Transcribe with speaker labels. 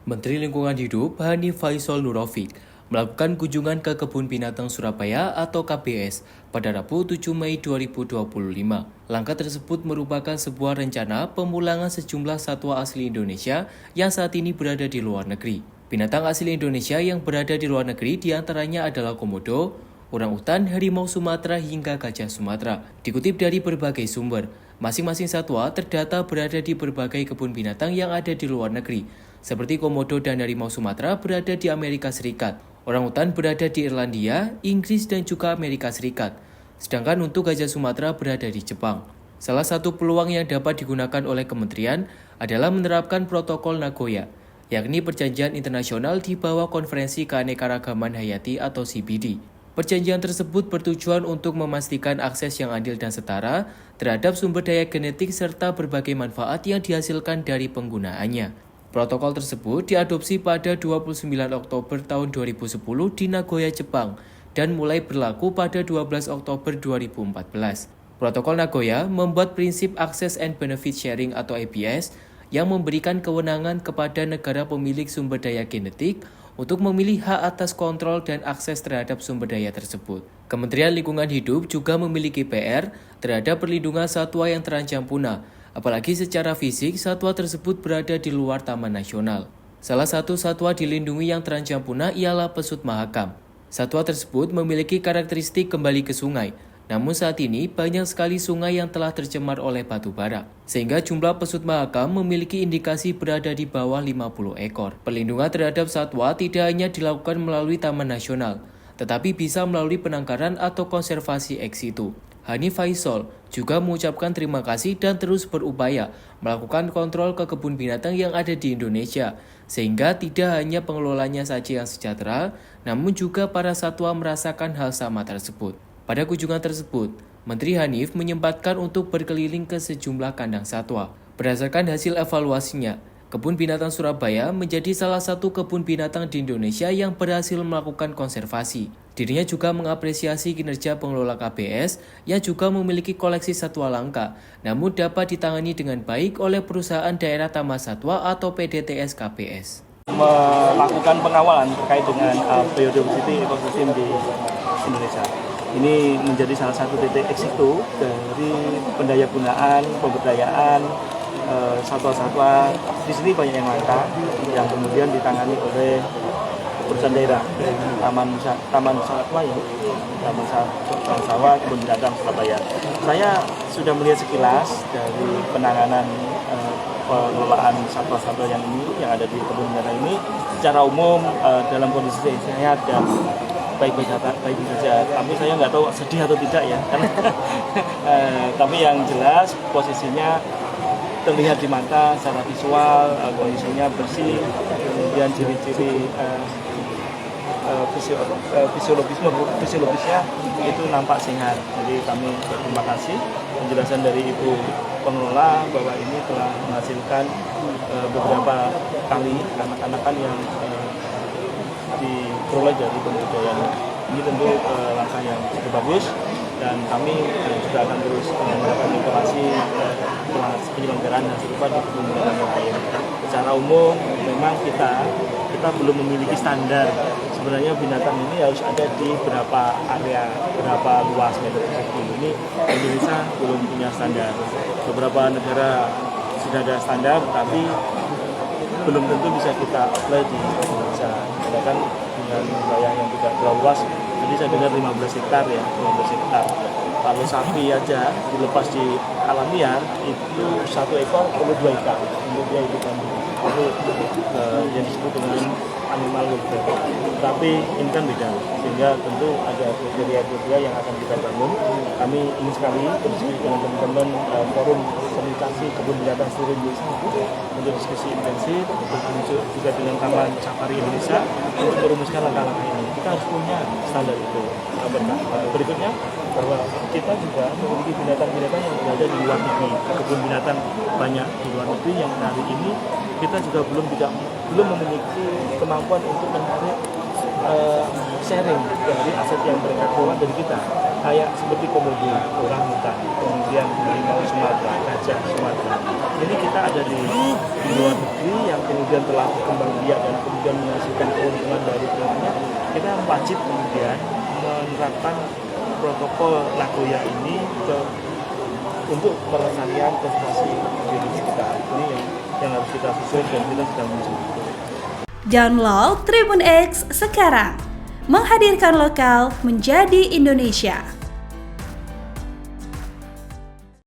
Speaker 1: Menteri Lingkungan Hidup Hanif Faisal Nurrofik melakukan kunjungan ke Kebun Binatang Surabaya atau KBS pada Rabu 7 Mei 2025. Langkah tersebut merupakan sebuah rencana pemulangan sejumlah satwa asli Indonesia yang saat ini berada di luar negeri. Binatang asli Indonesia yang berada di luar negeri diantaranya adalah komodo, orangutan, harimau Sumatera hingga gajah Sumatera. Dikutip dari berbagai sumber, masing-masing satwa terdata berada di berbagai kebun binatang yang ada di luar negeri, seperti komodo dan harimau Sumatera berada di Amerika Serikat, orangutan berada di Irlandia, Inggris, dan juga Amerika Serikat. Sedangkan untuk gajah Sumatera berada di Jepang. Salah satu peluang yang dapat digunakan oleh kementerian adalah menerapkan protokol Nagoya, yakni perjanjian internasional di bawah Konferensi Keanekaragaman Hayati atau CBD. Perjanjian tersebut bertujuan untuk memastikan akses yang adil dan setara terhadap sumber daya genetik serta berbagai manfaat yang dihasilkan dari penggunaannya. Protokol tersebut diadopsi pada 29 Oktober tahun 2010 di Nagoya, Jepang, dan mulai berlaku pada 12 Oktober 2014. Protokol Nagoya membuat prinsip Access and Benefit Sharing atau ABS yang memberikan kewenangan kepada negara pemilik sumber daya genetik untuk memilih hak atas kontrol dan akses terhadap sumber daya tersebut. Kementerian Lingkungan Hidup juga memiliki PR terhadap perlindungan satwa yang terancam punah, apalagi secara fisik satwa tersebut berada di luar Taman Nasional. Salah satu satwa dilindungi yang terancam punah ialah pesut mahakam. Satwa tersebut memiliki karakteristik kembali ke sungai, namun saat ini banyak sekali sungai yang telah tercemar oleh batu bara, sehingga jumlah pesut mahakam memiliki indikasi berada di bawah 50 ekor. Perlindungan terhadap satwa tidak hanya dilakukan melalui Taman Nasional, tetapi bisa melalui penangkaran atau konservasi ex situ. Hanif Faisal juga mengucapkan terima kasih dan terus berupaya melakukan kontrol ke kebun binatang yang ada di Indonesia, sehingga tidak hanya pengelolanya saja yang sejahtera, namun juga para satwa merasakan hal sama tersebut. Pada kunjungan tersebut, Menteri Hanif menyempatkan untuk berkeliling ke sejumlah kandang satwa. Berdasarkan hasil evaluasinya, Kebun Binatang Surabaya menjadi salah satu kebun binatang di Indonesia yang berhasil melakukan konservasi. Dirinya juga mengapresiasi kinerja pengelola KBS yang juga memiliki koleksi satwa langka, namun dapat ditangani dengan baik oleh perusahaan daerah Taman Satwa atau PDTS KBS.
Speaker 2: Melakukan pengawalan terkait dengan biodiversity ekosistem di Indonesia. Ini menjadi salah satu titik ex situ dari pendayagunaan, pemberdayaan satwa-satwa. Di sini banyak yang langka yang kemudian ditangani oleh perusahaan daerah, Taman Satwa ya, Taman Sawah Kebun Binatang Surabaya. Saya sudah melihat sekilas dari penanganan pengelolaan satwa-satwa yang ada di kebun binatang ini secara umum dalam kondisi sehat dan baik-baik saja. Tapi saya nggak tahu sedih atau tidak ya, tapi yang jelas posisinya terlihat di mata secara visual, kondisinya bersih, kemudian ciri-ciri fisiologisnya itu nampak sehat. Jadi kami berterima kasih penjelasan dari Ibu pengelola bahwa ini telah menghasilkan beberapa kali anak-anakan yang diperoleh dari pembudidayaan. Ini tentu langkah yang cukup bagus dan kami juga akan terus melakukan informasi penyelenggaraan yang serupa di kebun binatang yang lain. Secara umum memang kita belum memiliki standar. Sebenarnya binatang ini harus ada di berapa area, berapa luas meter persegi. Ini Indonesia belum punya standar. Beberapa negara sudah ada standar, tapi belum tentu bisa kita apply di Indonesia. Sedangkan dengan wilayah yang tidak terlalu luas, jadi saya dengar 15 hektar ya, 15 hektar. Kalau sapi aja dilepas di alam liar, itu 1 ekor perlu 2 hektar untuk dia hidup. Itu yang disebut dengan animal welfare. Tapi ini kan beda, sehingga tentu ada kriteria-kriteria yang akan kita bangun. Kami ingin sekali berdiskusi dengan teman-teman forum komunikasi kebun binatang seluruh Indonesia untuk diskusi intensif, untuk juga dengan Taman Safari Indonesia untuk merumuskan langkah-langkah ini. Kita harus punya standar itu. Berikutnya bahwa kita juga memiliki binatang-binatang yang berada di luar negeri. Kebun binatang banyak di luar negeri yang hari ini kita juga belum memiliki kemampuan untuk menarik sharing dari aset yang mereka kelola dari kita, kayak seperti komodo, orangutan, kemudian harimau Sumatera, gajah Sumatera. ini kita ada di luar negeri yang kemudian telah berkembang biak dan kemudian menghasilkan keuntungan dari filmnya, kita wajib kemudian menerapkan protokol Nagoya ini untuk pelestarian konservasi biologi kita. Ini yang harus kita susun dan kita sedang menuju.
Speaker 3: Download Tribun X sekarang, menghadirkan lokal menjadi Indonesia.